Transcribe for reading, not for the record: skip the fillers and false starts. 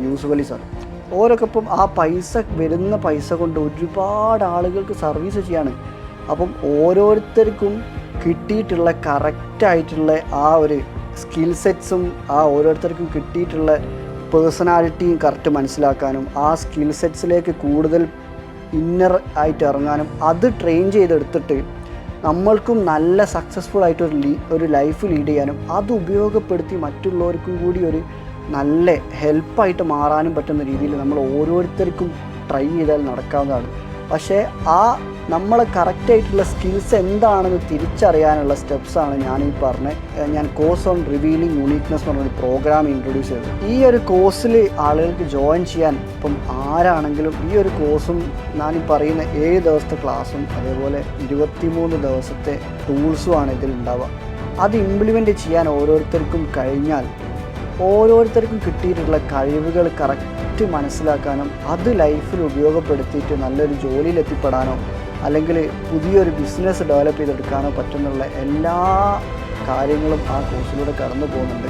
Yusuf Ali sir. ഓരൊക്കെ ഇപ്പം ആ വരുന്ന പൈസ കൊണ്ട് ഒരുപാട് ആളുകൾക്ക് സർവീസ് ചെയ്യാണ്. അപ്പം ഓരോരുത്തർക്കും കിട്ടിയിട്ടുള്ള കറക്റ്റായിട്ടുള്ള ആ ഒരു സ്കിൽ സെറ്റ്സും ആ ഓരോരുത്തർക്കും കിട്ടിയിട്ടുള്ള പേഴ്സണാലിറ്റിയും കറക്റ്റ് മനസ്സിലാക്കാനും ആ സ്കിൽ സെറ്റ്സിലേക്ക് കൂടുതൽ ഇന്നർ ആയിട്ട് ഇറങ്ങാനും അത് ട്രെയിൻ ചെയ്തെടുത്തിട്ട് നമ്മൾക്കും നല്ല സക്സസ്ഫുൾ ആയിട്ട് ഒരു ലൈഫ് ലീഡ് ചെയ്യാനും അത് ഉപയോഗപ്പെടുത്തി മറ്റുള്ളവർക്കും കൂടി ഒരു നല്ല ഹെൽപ്പായിട്ട് മാറാനും പറ്റുന്ന രീതിയിൽ നമ്മൾ ഓരോരുത്തർക്കും ട്രൈ ചെയ്താൽ നടക്കാവുന്നതാണ്. പക്ഷേ ആ നമ്മളെ കറക്റ്റായിട്ടുള്ള സ്കിൽസ് എന്താണെന്ന് തിരിച്ചറിയാനുള്ള സ്റ്റെപ്സാണ് ഞാൻ കോഴ്സ് ഓൺ റിവീലിംഗ് യൂണീക്നെസ് എന്ന് പറഞ്ഞൊരു പ്രോഗ്രാം ഇൻട്രൊഡ്യൂസ് ചെയ്തത്. ഈ ഒരു കോഴ്സിൽ ആളുകൾക്ക് ജോയിൻ ചെയ്യാൻ ഇപ്പം ആരാണെങ്കിലും ഈ ഒരു കോഴ്സും ഞാൻ പറയുന്ന 7 ദിവസത്തെ ക്ലാസ്സും അതേപോലെ 23 ദിവസത്തെ ടൂൾസുമാണ് ഇതിലുണ്ടാവുക. അത് ഇംപ്ലിമെൻറ്റ് ചെയ്യാൻ ഓരോരുത്തർക്കും കഴിഞ്ഞാൽ ഓരോരുത്തർക്കും കിട്ടിയിട്ടുള്ള കഴിവുകൾ കറക്റ്റ് മനസ്സിലാക്കാനും അത് ലൈഫിൽ ഉപയോഗപ്പെടുത്തിയിട്ട് നല്ലൊരു ജോലിയിൽ എത്തിപ്പെടാനോ അല്ലെങ്കിൽ പുതിയൊരു ബിസിനസ് ഡെവലപ്പ് ചെയ്തെടുക്കാനോ പറ്റുന്നുള്ള എല്ലാ കാര്യങ്ങളും ആ കോഴ്സിലൂടെ കടന്നു പോകുന്നുണ്ട്.